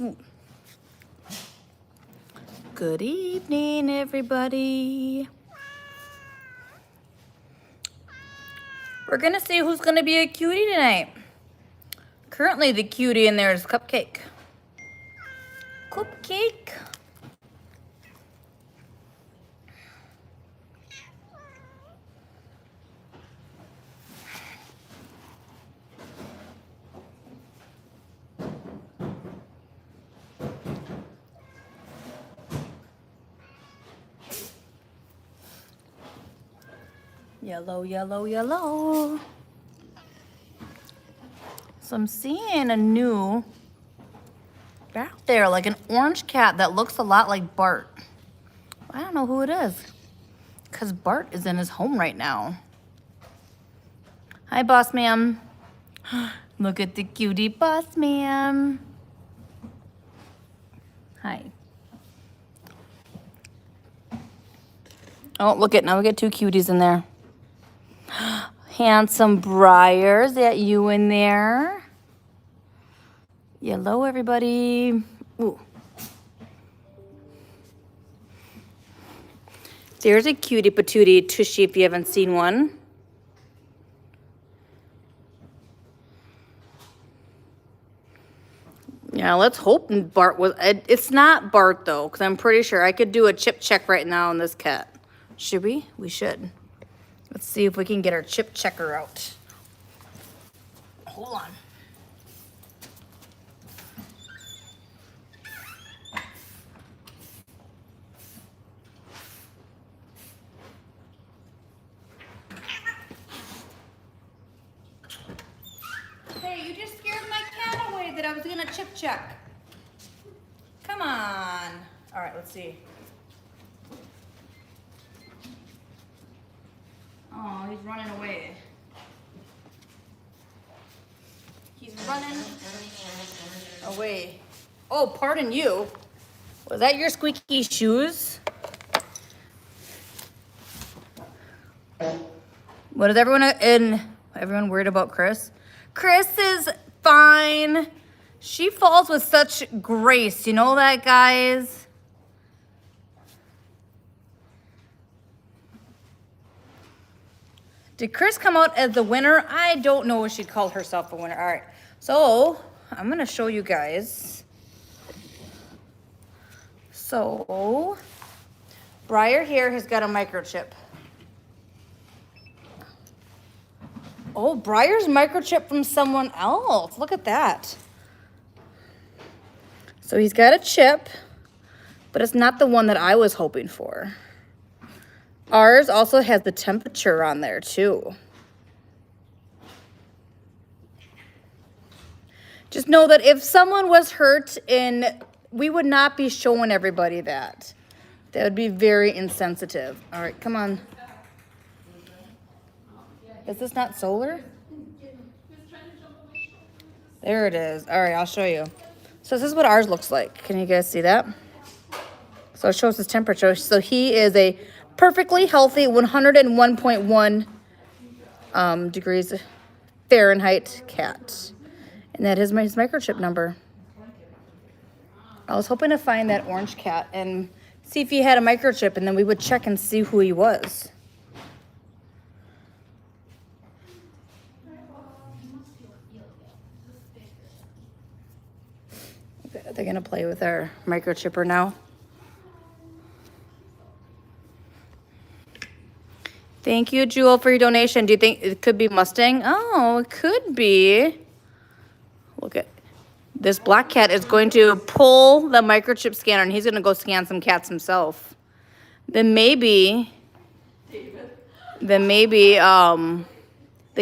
Ooh. Good evening, everybody. We're gonna see who's gonna be a cutie tonight. Currently, the cutie in there is Cupcake. Cupcake. Yellow, yellow, yellow. So I'm seeing a new back there, like an orange cat that looks a lot like Bart. I don't know who it is, because Bart is in his home right now. Hi, boss ma'am. Look at the cutie boss ma'am. Hi. Oh, look at, now we got two cuties in there. Handsome Briar, is that you in there? Hello, everybody. Ooh. There's a cutie patootie tushy if you haven't seen one. Yeah, let's hope Bart was, it's not Bart though, because I'm pretty sure I could do a chip check right now on this cat. Should we? We should. Let's see if we can get our chip checker out. Hold on. Hey, you just scared my cat away that I was gonna chip check. Come on. All right, let's see. Oh, he's running away. He's running away. Oh, pardon you. Was that your squeaky shoes? What is everyone worried about Chris? Chris is fine. She falls with such grace. You know that, guys? Did Chris come out as the winner? I don't know if she'd call herself a winner. All right, so I'm gonna show you guys. So, Briar here has got a microchip. Oh, Briar's microchip from someone else. Look at that. So he's got a chip, but it's not the one that I was hoping for. Ours also has the temperature on there too. Just know that if someone was hurt, we would not be showing everybody that. That would be very insensitive. All right, come on. Is this not solar? There it is. All right, I'll show you. So this is what ours looks like. Can you guys see that? So it shows his temperature. So he is a perfectly healthy 101.1 degrees Fahrenheit cat. And that is his microchip number. I was hoping to find that orange cat and see if he had a microchip, and then we would check and see who he was. They're gonna play with our microchipper now. Thank you, Jewel, for your donation. Do you think it could be Mustang? Oh, it could be. Look at this black cat is going to pull the microchip scanner, and he's going to go scan some cats himself. Then maybe the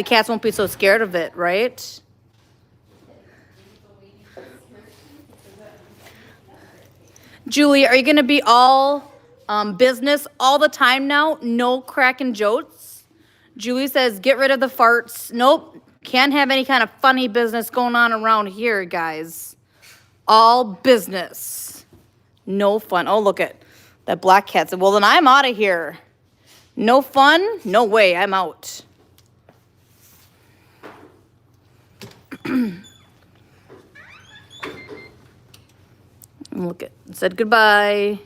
cats won't be so scared of it, right? Julie, are you going to be all business all the time now? No cracking jokes? Julie says, get rid of the farts. Nope. Can't have any kind of funny business going on around here, guys. All business. No fun. Oh, look at that black cat. Well, then I'm out of here. No fun? No way. I'm out. Look at, said goodbye.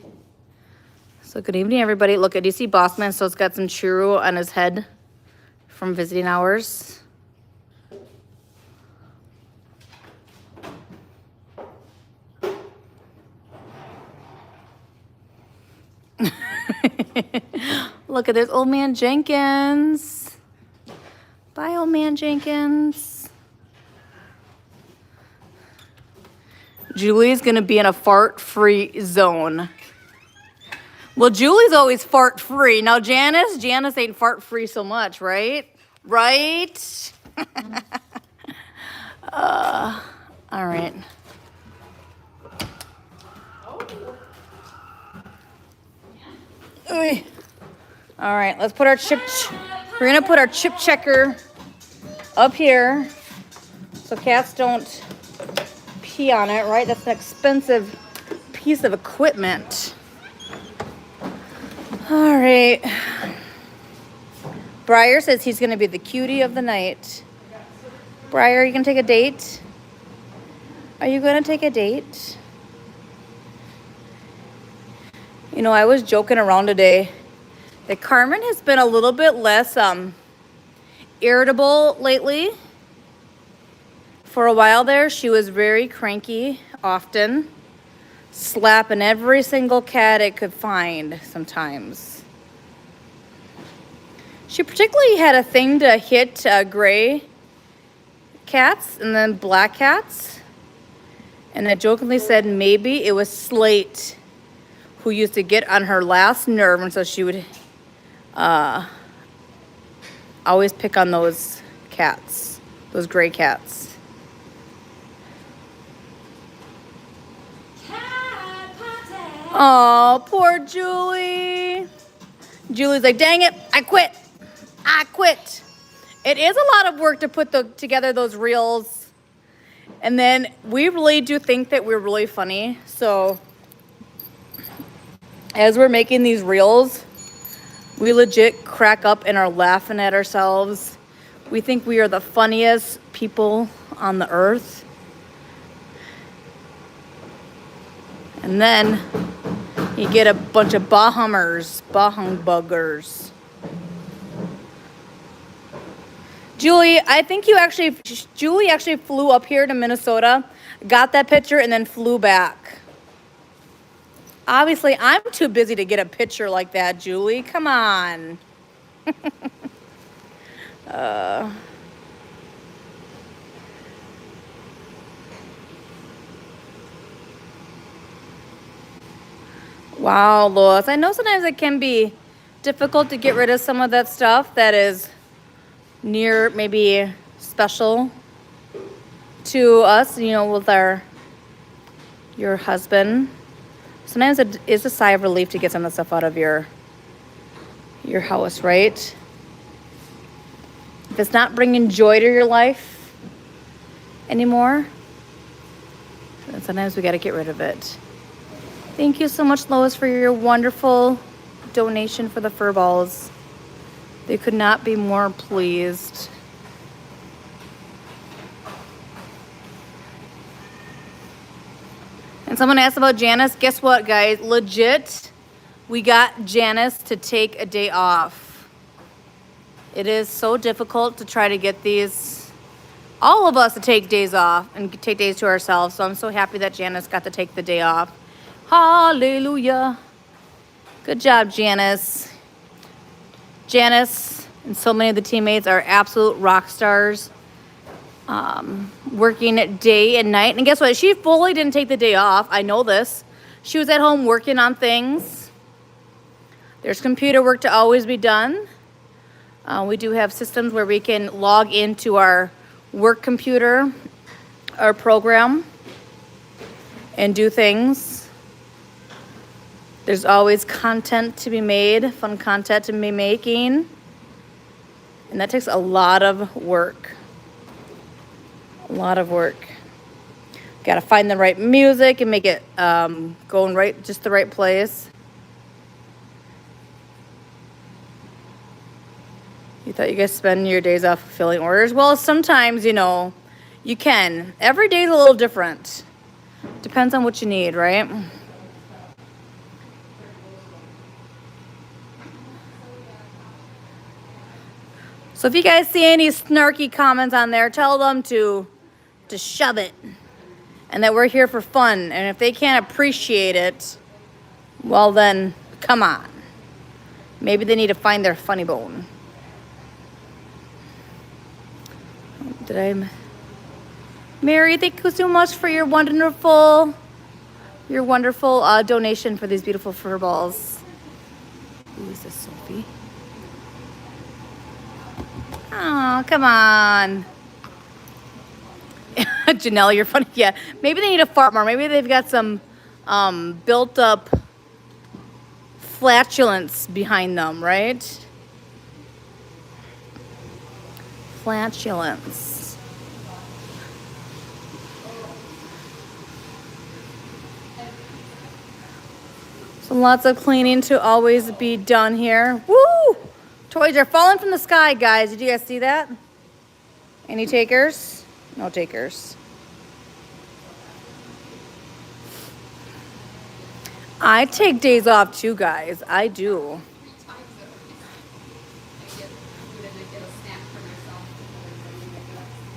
So good evening, everybody. Look at, do you see Bossman? So it's got some churro on his head from visiting hours. Look at this, old man Jenkins. Bye, old man Jenkins. Julie's gonna be in a fart-free zone. Well, Julie's always fart-free. Now Janice ain't fart-free so much, right? Right? All right. Oy. All right, let's put our chip. We're gonna put our chip checker up here so cats don't pee on it, right? That's an expensive piece of equipment. All right. Briar says he's gonna be the cutie of the night. Briar, are you gonna take a date? Are you gonna take a date? You know, I was joking around today that Carmen has been a little bit less irritable lately. For a while there, she was very cranky often, slapping every single cat it could find sometimes. She particularly had a thing to hit gray cats and then black cats. And I jokingly said maybe it was Slate who used to get on her last nerve, and so she would always pick on those cats, those gray cats. Oh, poor Julie. Julie's like, dang it, I quit. I quit. It is a lot of work to put together those reels. And then we really do think that we're really funny. So as we're making these reels, we legit crack up and are laughing at ourselves. We think we are the funniest people on the earth. And then you get a bunch of bah-humbers. Julie, I think Julie actually flew up here to Minnesota, got that picture, and then flew back. Obviously, I'm too busy to get a picture like that, Julie. Come on. Wow, Lois. I know sometimes it can be difficult to get rid of some of that stuff that is near, maybe special to us, you know, with your husband. Sometimes it is a sigh of relief to get some of the stuff out of your house, right? If it's not bringing joy to your life anymore, then sometimes we got to get rid of it. Thank you so much, Lois, for your wonderful donation for the fur balls. They could not be more pleased. And someone asked about Janice. Guess what, guys? Legit, we got Janice to take a day off. It is so difficult to try to get all of us to take days off and take days to ourselves. So I'm so happy that Janice got to take the day off. Hallelujah. Good job, Janice. Janice and so many of the teammates are absolute rock stars. Working day and night. And guess what? She fully didn't take the day off. I know this. She was at home working on things. There's computer work to always be done. We do have systems where we can log into our work computer, our program, and do things. There's always content to be made, fun content to be making. And that takes a lot of work. A lot of work. Got to find the right music and make it go in just the right place. You thought you guys spend your days off fulfilling orders? Well, sometimes, you know, you can. Every day is a little different. Depends on what you need, right? So if you guys see any snarky comments on there, tell them to shove it. And that we're here for fun. And if they can't appreciate it, well then, come on. Maybe they need to find their funny bone. Mary, thank you so much for your wonderful donation for these beautiful fur balls. Who is this, Sophie? Oh, come on. Janelle, you're funny. Yeah, maybe they need to fart more. Maybe they've got some built up flatulence behind them, right? Flatulence. So lots of cleaning to always be done here. Woo! Toys are falling from the sky, guys. Did you guys see that? Any takers? No takers. I take days off too, guys. I do.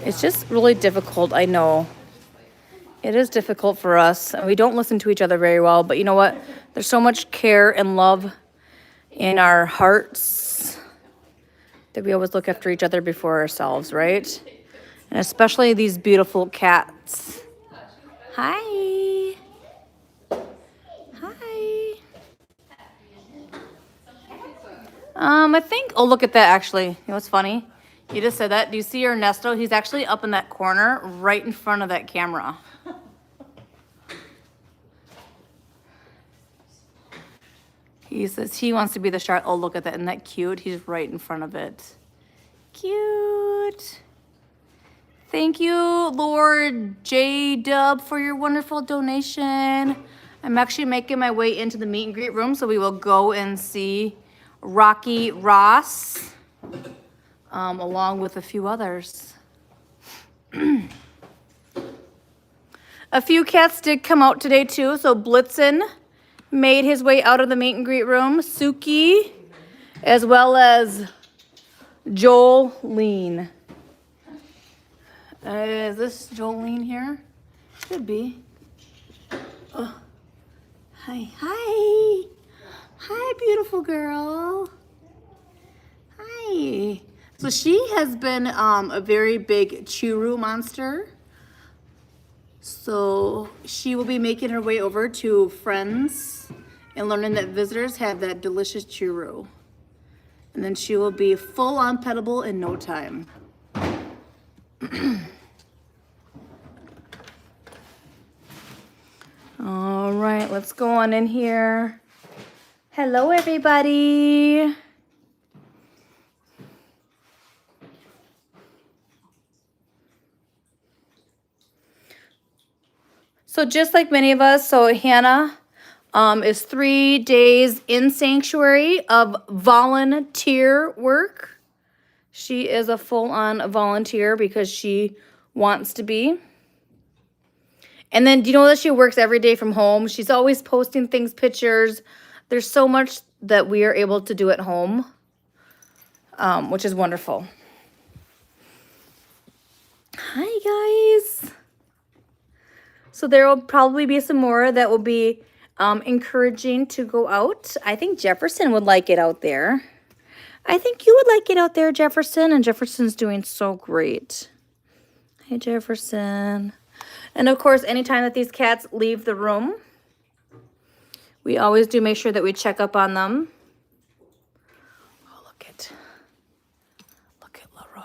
It's just really difficult, I know. It is difficult for us, and we don't listen to each other very well, but you know what? There's so much care and love in our hearts that we always look after each other before ourselves, right? And especially these beautiful cats. Hi. Hi. I think, oh, look at that, actually. You know what's funny? You just said that. Do you see Ernesto? He's actually up in that corner right in front of that camera. He says he wants to be the shark. Oh, look at that. Isn't that cute? He's right in front of it. Cute. Thank you, Lord J-Dub, for your wonderful donation. I'm actually making my way into the meet and greet room, so we will go and see Rocky Ross, along with a few others. A few cats did come out today, too. So Blitzen made his way out of the meet and greet room. Suki, as well as Jolene. Is this Jolene here? Could be. Oh. Hi. Hi. Hi, beautiful girl. Hi. So she has been a very big churu monster. So she will be making her way over to Friends and learning that visitors have that delicious churu. And then she will be full on petable in no time. All right, let's go on in here. Hello, everybody. So just like many of us, so Hannah is 3 days in sanctuary of volunteer work. She is a full-on volunteer because she wants to be. And then do you know that she works every day from home? She's always posting things, pictures. There's so much that we are able to do at home, which is wonderful. Hi, guys. So there will probably be some more that will be encouraging to go out. I think Jefferson would like it out there. I think you would like it out there, Jefferson. And Jefferson's doing so great. Hey, Jefferson. And of course, anytime that these cats leave the room, we always do make sure that we check up on them. Oh, look at Leroy.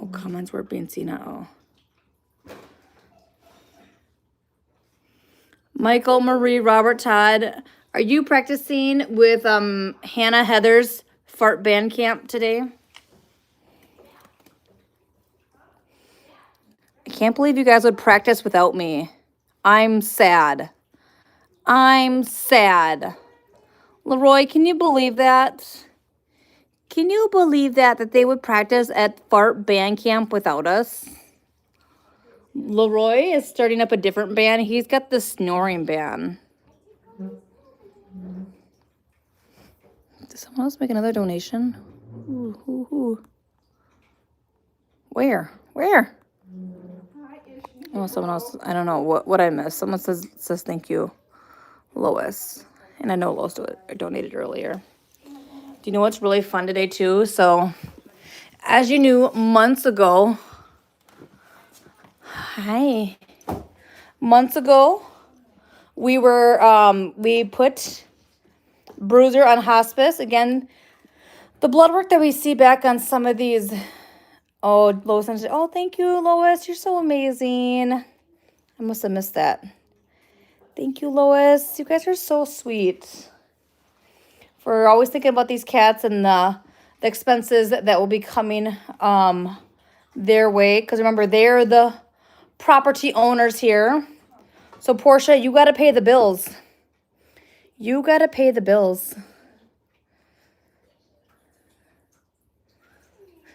Oh, comments were being seen. Uh-oh. Michael, Marie, Robert, Todd, are you practicing with Hannah Heather's fart band camp today? I can't believe you guys would practice without me. I'm sad. I'm sad. Leroy, can you believe that? Can you believe that they would practice at fart band camp without us? Leroy is starting up a different band. He's got the snoring band. Did someone else make another donation? Ooh. Where? Oh, someone else. I don't know what I missed. Someone says thank you, Lois. And I know Lois donated earlier. Do you know what's really fun today too? So, as you knew months ago, we put Bruiser on hospice. Again, the blood work that we see back on some of these. Oh, Lois, oh, thank you, Lois. You're so amazing. I must have missed that. Thank you, Lois. You guys are so sweet. For always thinking about these cats and the expenses that will be coming their way. Because remember, they're the property owners here. So, Portia, you got to pay the bills. You got to pay the bills.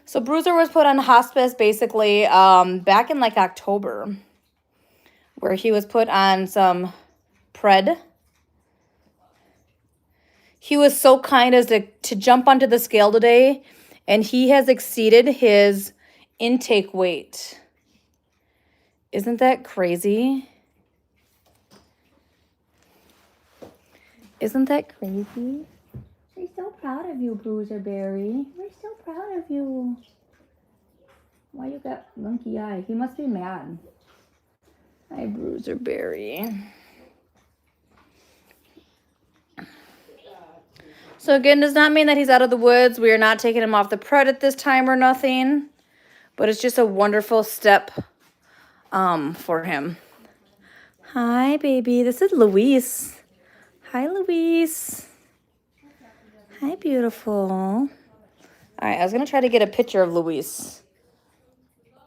So Bruiser was put on hospice basically back in like October, where he was put on some Pred. He was so kind as to jump onto the scale today, and he has exceeded his intake weight. Isn't that crazy? Isn't that crazy? We're so proud of you, Bruiser Berry. We're so proud of you. Why you got monkey eye? He must be mad. Hi, Bruiser Berry. So again, does not mean that he's out of the woods. We are not taking him off the Pred at this time or nothing. But it's just a wonderful step for him. Hi, baby. This is Luis. Hi, Luis. Hi, beautiful. All right, I was going to try to get a picture of Luis.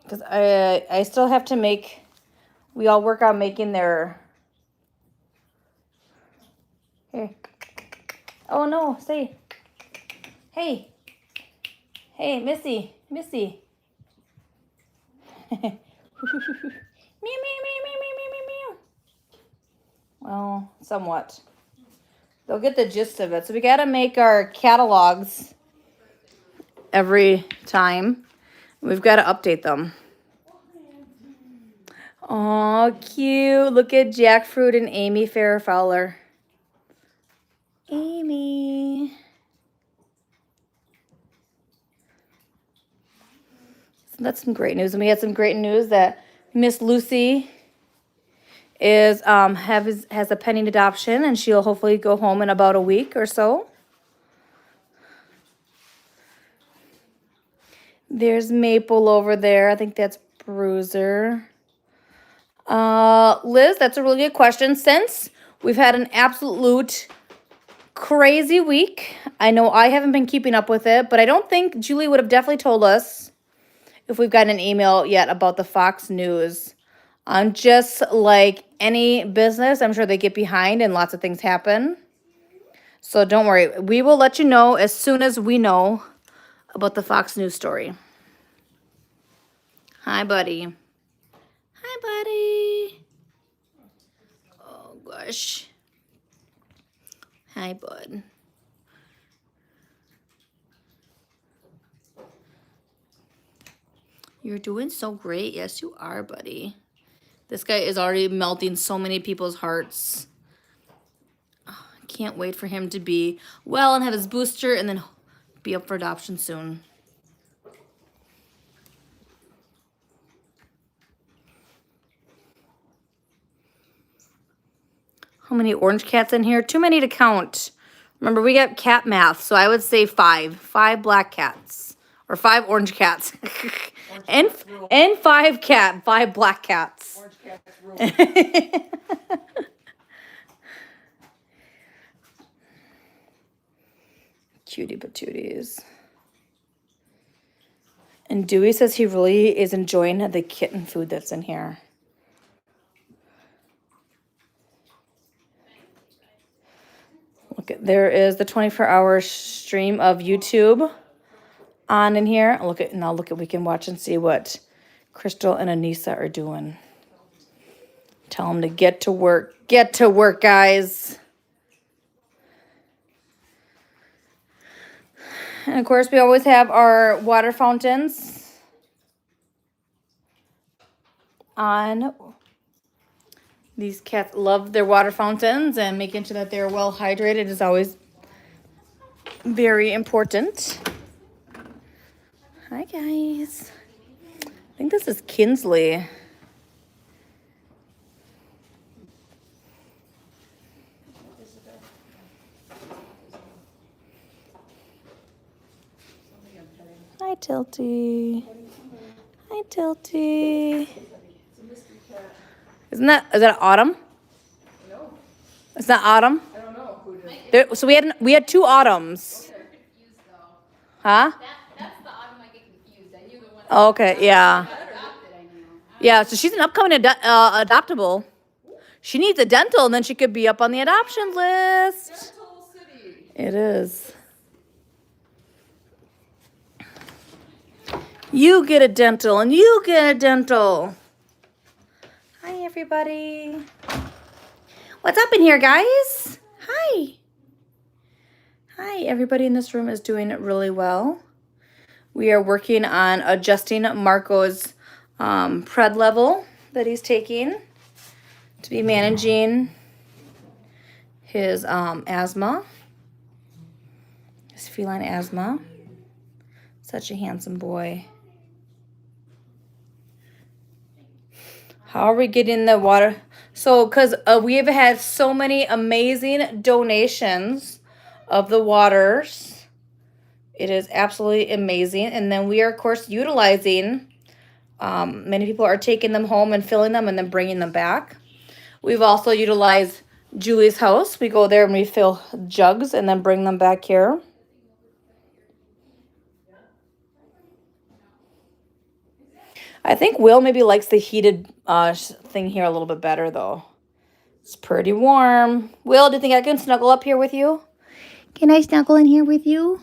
Because I still have to make... We all work on making their... Here. Oh, no, say. Hey. Hey, Missy. Meow, meow, meow, meow, meow, meow, meow. Well, somewhat. They'll get the gist of it. So we got to make our catalogs every time. We've got to update them. Oh, cute. Look at Jackfruit and Amy Fairfowler. Amy. So that's some great news. And we had some great news that Miss Lucy is has a pending adoption, and she'll hopefully go home in about a week or so. There's Maple over there. I think that's Bruiser. Liz, that's a really good question. Since we've had an absolute crazy week, I know I haven't been keeping up with it, but I don't think Julie would have definitely told us if we've gotten an email yet about the Fox News. Just like any business, I'm sure they get behind and lots of things happen. So don't worry. We will let you know as soon as we know about the Fox News story. Hi, buddy. Hi, buddy. Oh, gosh. Hi, bud. You're doing so great. Yes, you are, buddy. This guy is already melting so many people's hearts. Oh, I can't wait for him to be well and have his booster and then be up for adoption soon. How many orange cats in here? Too many to count. Remember, we got cat math, so I would say 5. 5 black cats. Or 5 orange cats. and 5 black cats. Orange cats rule. Cutie patooties. And Dewey says he really is enjoying the kitten food that's in here. Look, there is the 24-hour stream of YouTube on in here. Look at we can watch and see what Crystal and Anissa are doing. Tell them to get to work. Get to work, guys. And of course, we always have our water fountains on. These cats love their water fountains, and making sure that they're well hydrated is always very important. Hi, guys. I think this is Kinsley. Hi, Tilty. Hi, Tilty. Is that Autumn? No. It's not Autumn? I don't know who it is. So we had two Autumns. Huh? That's the Autumn I get confused. I knew the one. Okay, yeah. Yeah, so she's an upcoming adoptable. She needs a dental, and then she could be up on the adoption list. Dental City. It is. You get a dental, and you get a dental. Hi, everybody. What's up in here, guys? Hi. Hi, everybody in this room is doing really well. We are working on adjusting Marco's pred level that he's taking to be managing his asthma, his feline asthma. Such a handsome boy. How are we getting the water? So, because we have had so many amazing donations of the waters. It is absolutely amazing. And then we are, of course, utilizing. Many people are taking them home and filling them and then bringing them back. We've also utilized Julie's house. We go there and we fill jugs and then bring them back here. I think Will maybe likes the heated thing here a little bit better, though. It's pretty warm. Will, do you think I can snuggle up here with you? Can I snuggle in here with you?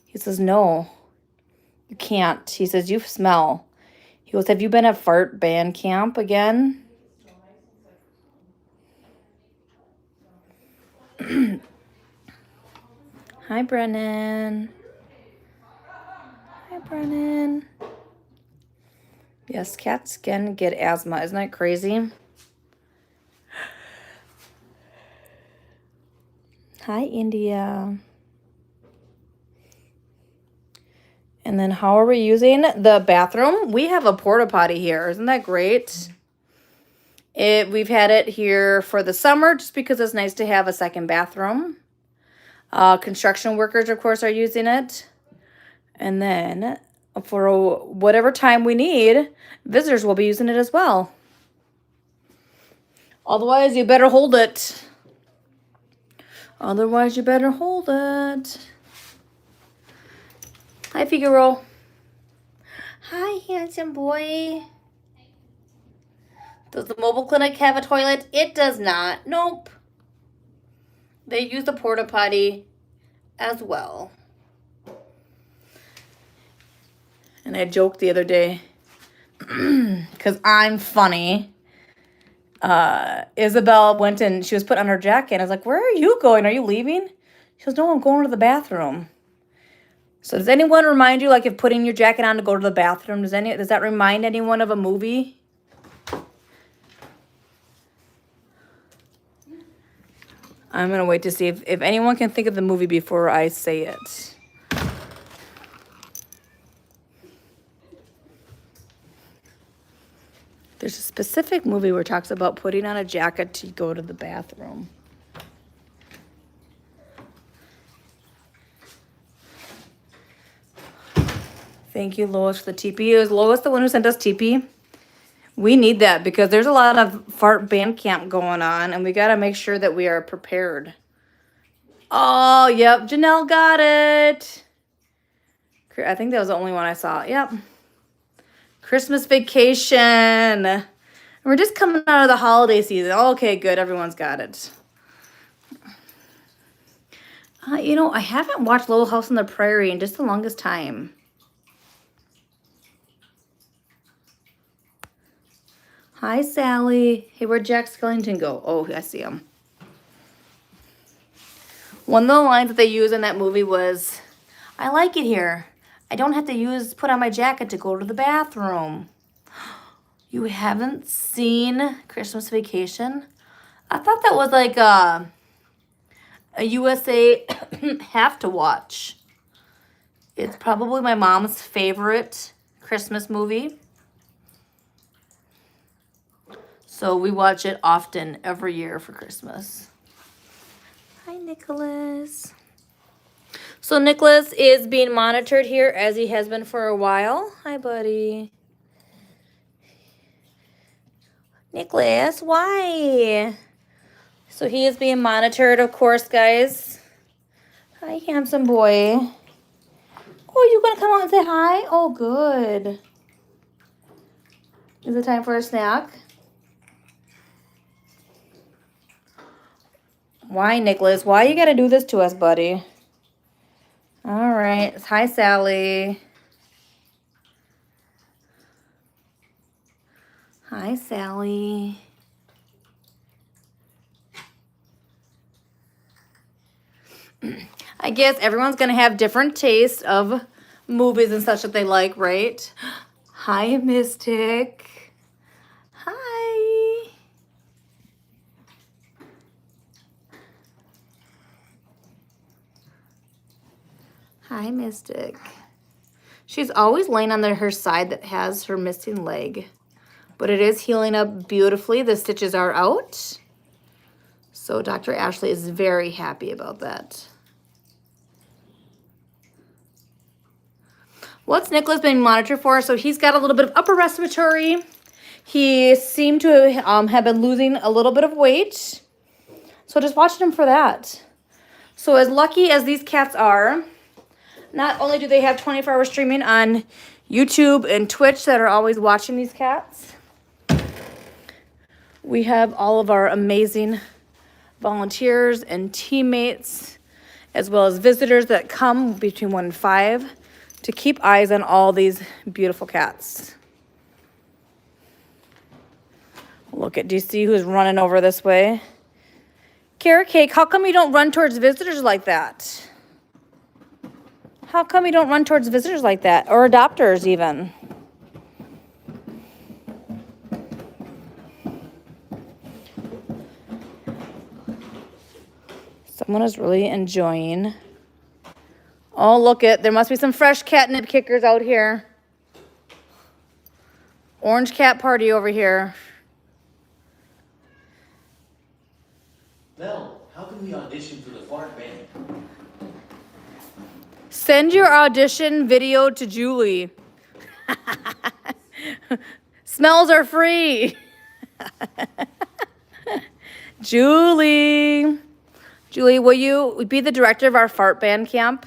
He says, no, you can't. He says, you smell. He goes, have you been at fart band camp again? Hi, Brennan. Hi, Brennan. Yes, cats can get asthma. Isn't that crazy? Hi, India. And then how are we using the bathroom? We have a porta potty here. Isn't that great? We've had it here for the summer just because it's nice to have a second bathroom. Construction workers, of course, are using it. And then for whatever time we need, visitors will be using it as well. Otherwise, you better hold it. Otherwise, you better hold it. Hi, Figaro. Hi, handsome boy. Does the mobile clinic have a toilet? It does not. Nope. They use the porta potty as well. And I joked the other day, because I'm funny. Isabel went and she was putting on her jacket. I was like, where are you going? Are you leaving? She goes, no, I'm going to the bathroom. So does anyone remind you, like, if putting your jacket on to go to the bathroom, does that remind anyone of a movie? I'm going to wait to see if anyone can think of the movie before I say it. There's a specific movie where it talks about putting on a jacket to go to the bathroom. Thank you, Lois, for the TP. Is Lois the one who sent us TP? We need that because there's a lot of fart band camp going on, and we got to make sure that we are prepared. Oh, yep. Janelle got it. I think that was the only one I saw. Yep. Christmas vacation. We're just coming out of the holiday season. Okay, good. Everyone's got it. I haven't watched Little House on the Prairie in just the longest time. Hi, Sally. Hey, where'd Jack Skellington go? Oh, I see him. One of the lines that they used in that movie was, I like it here. I don't have to put on my jacket to go to the bathroom. You haven't seen Christmas Vacation? I thought that was like a USA have to watch. It's probably my mom's favorite Christmas movie. So we watch it often every year for Christmas. Hi, Nicholas. So Nicholas is being monitored here as he has been for a while. Hi, buddy. Nicholas, why? So he is being monitored, of course, guys. Hi, handsome boy. Oh, you gonna come out and say hi? Oh, good. Is it time for a snack? Why, Nicholas? Why you gotta do this to us, buddy? All right. Hi, Sally. Hi, Sally. I guess everyone's gonna have different tastes of movies and such that they like, right? Hi, Mystic. Hi. Hi, Mystic. She's always laying on her side that has her missing leg. But it is healing up beautifully. The stitches are out. So Dr. Ashley is very happy about that. What's Nicholas been monitored for? So he's got a little bit of upper respiratory. He seemed to have been losing a little bit of weight. So just watching him for that. So as lucky as these cats are, not only do they have 24-hour streaming on YouTube and Twitch that are always watching these cats, we have all of our amazing volunteers and teammates, as well as visitors that come between 1 and 5 to keep eyes on all these beautiful cats. Look at, do you see who's running over this way? Carrot Cake, how come you don't run towards visitors like that? How come you don't run towards visitors like that? Or adopters even? Someone is really enjoying. Oh, look it. There must be some fresh catnip kickers out here. Orange cat party over here. Mel, how can we audition for the fart band? Send your audition video to Julie. Smells are free. Julie. Julie, will you be the director of our fart band camp?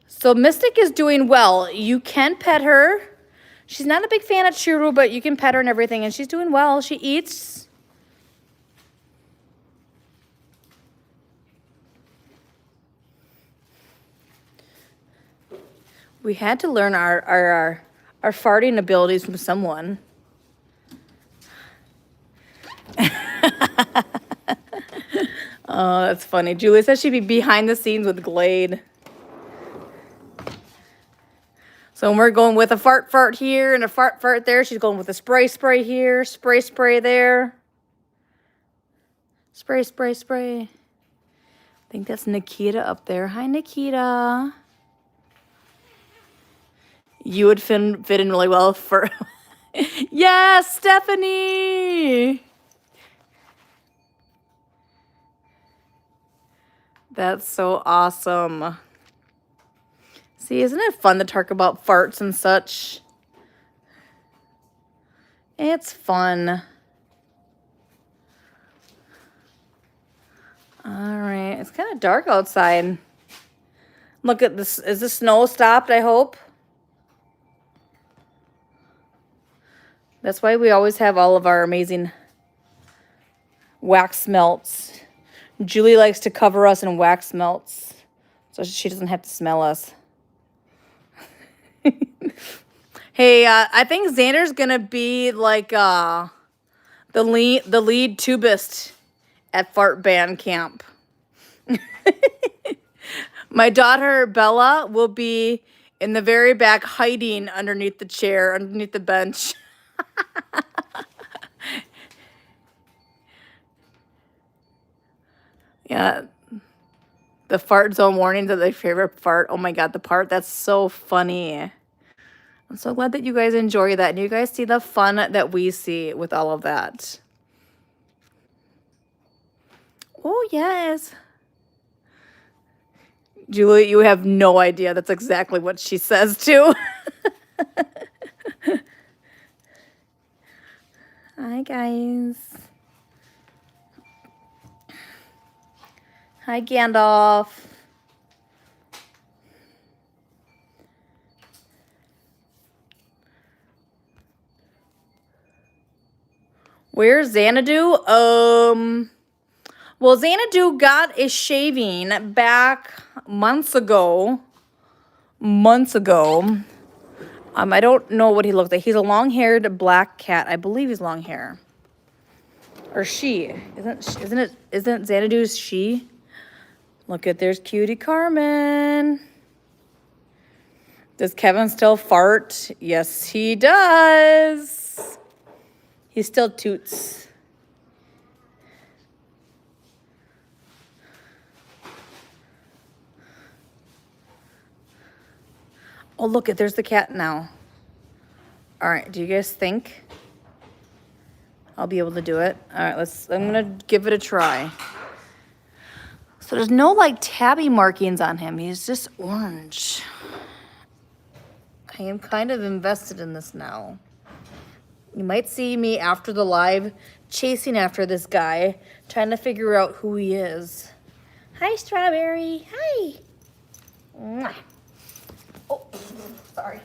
So Mystic is doing well. You can pet her. She's not a big fan of Churu, but you can pet her and everything, and she's doing well. She eats. We had to learn our farting abilities from someone. Oh, that's funny. Julie says she'd be behind the scenes with Glade. So when we're going with a fart here and a fart there, she's going with a spray here, spray there. Spray. I think that's Nikita up there. Hi, Nikita. You would fit in really well for... Yes, Stephanie! That's so awesome. See, isn't it fun to talk about farts and such? It's fun. All right, it's kind of dark outside. Look at this. Is the snow stopped, I hope? That's why we always have all of our amazing wax melts. Julie likes to cover us in wax melts so she doesn't have to smell us. Hey, I think Xander's gonna be like the lead tubist at fart band camp. My daughter Bella will be in the very back, hiding underneath the chair, underneath the bench. Yeah, the fart zone warnings are their favorite part. Oh my God, the part that's so funny. I'm so glad that you guys enjoy that and you guys see the fun that we see with all of that. Oh, yes. Julie, you have no idea. That's exactly what she says too. Hi, guys. Hi, Gandalf. Where's Xanadu? Well, Xanadu got a shaving back months ago. I don't know what he looks like. He's a long-haired black cat. I believe he's long hair. Or she. Isn't Xanadu's she? Look at, there's cutie Carmen. Does Kevin still fart? Yes, he does. He still toots. Oh, look at, there's the cat now. All right, do you guys think I'll be able to do it? All right, I'm gonna give it a try. So there's no like tabby markings on him. He's just orange. I am kind of invested in this now. You might see me after the live chasing after this guy, trying to figure out who he is. Hi, Strawberry. Hi. Mwah. Oh, sorry.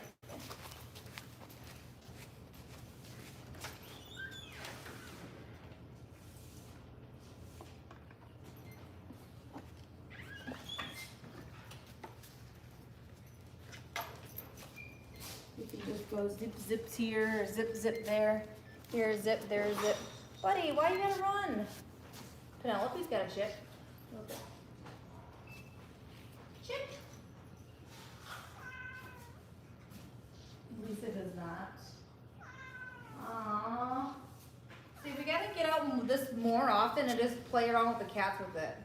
You can just go zip, zips here, zip, zip there. Here, zip, there, zip. Buddy, why you gotta run? Penelope's got a chip. Okay. Chip. Lisa does not. Aww. See, we gotta get out this more often and just play around with the cats with it.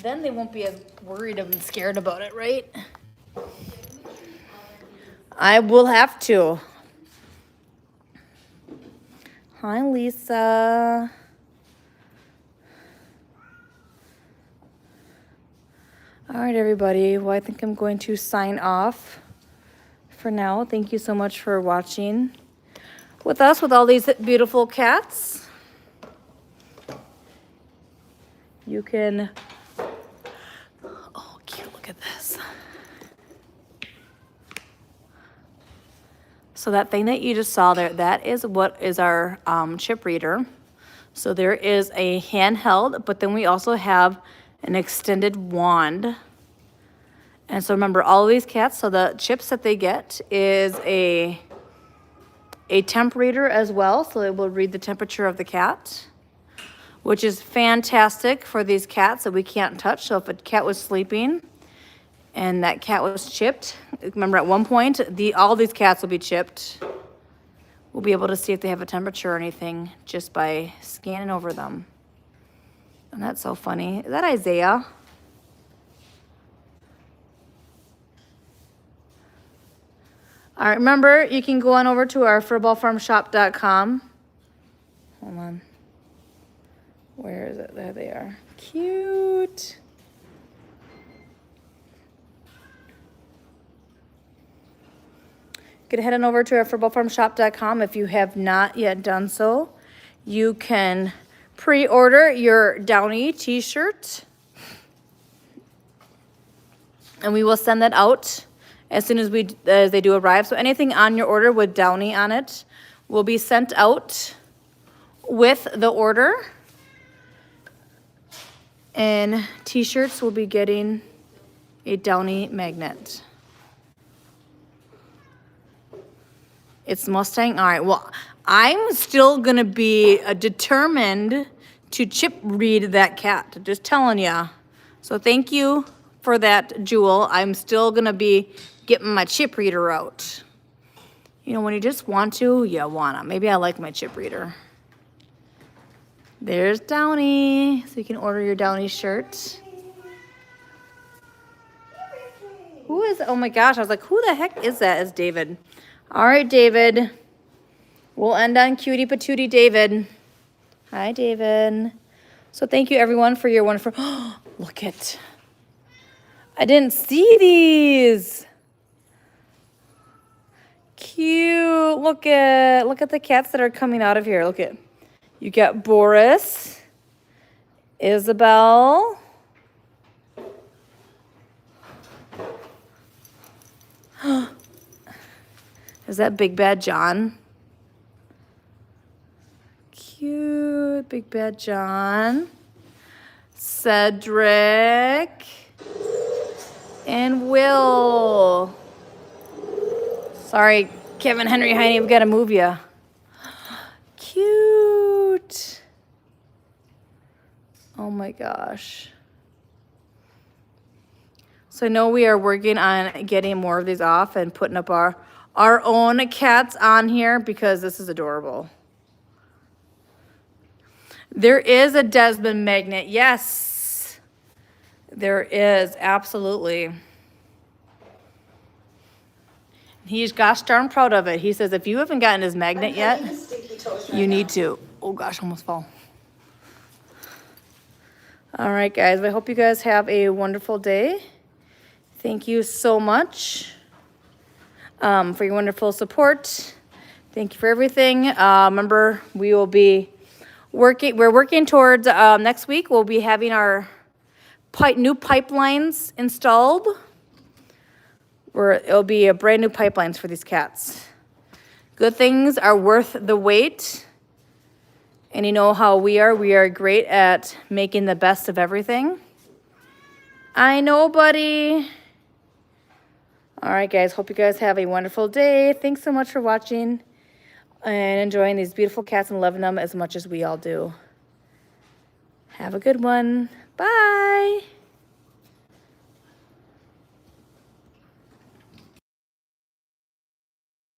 Then they won't be as worried and scared about it, right? I will have to. Hi, Lisa. All right, everybody. Well, I think I'm going to sign off for now. Thank you so much for watching with us with all these beautiful cats. You can, oh, cute, look at this. So that thing that you just saw there, that is what is our chip reader. So there is a handheld, but then we also have an extended wand. And so remember, all of these cats, so the chips that they get is a temp reader as well. So it will read the temperature of the cat, which is fantastic for these cats that we can't touch. So if a cat was sleeping and that cat was chipped, remember at one point, all these cats will be chipped. We'll be able to see if they have a temperature or anything just by scanning over them. And that's so funny. Is that Isaiah? All right, remember, you can go on over to our furballfarmshop.com. Hold on. Where is it? There they are. Cute. You can head on over to our furballfarmshop.com. If you have not yet done so, you can pre-order your Downy t-shirt. And we will send that out as soon as they do arrive. So anything on your order with Downy on it will be sent out with the order. And t-shirts will be getting a Downy magnet. It's Mustang. All right. Well, I'm still gonna be determined to chip read that cat. Just telling ya. So thank you for that, Jewel. I'm still gonna be getting my chip reader out. You know, when you just want to, you wanna. Maybe I like my chip reader. There's Downy. So you can order your Downy shirt. Who is, oh my gosh, I was like, who the heck is that? It's David. All right, David. We'll end on cutie patootie David. Hi, David. So thank you everyone for your wonderful, look it. I didn't see these. Cute, look at the cats that are coming out of here, look at. You got Boris, Isabel. Is that Big Bad John? Cute, Big Bad John. Cedric. And Will. Sorry, Kevin Henry Heine, we gotta move you. Cute. Oh my gosh. So I know we are working on getting more of these off and putting up our own cats on here because this is adorable. There is a Desmond magnet. Yes, there is. Absolutely. He's gosh darn proud of it. He says, if you haven't gotten his magnet yet, you need to. Oh gosh, almost fell. All right, guys. I hope you guys have a wonderful day. Thank you so much for your wonderful support. Thank you for everything. Remember, we will be we're working towards next week. We'll be having our new pipelines installed. It'll be a brand new pipelines for these cats. Good things are worth the wait. And you know how we are great at making the best of everything. I know, buddy. All right, guys, hope you guys have a wonderful day. Thanks so much for watching and enjoying these beautiful cats and loving them as much as we all do. Have a good one. Bye.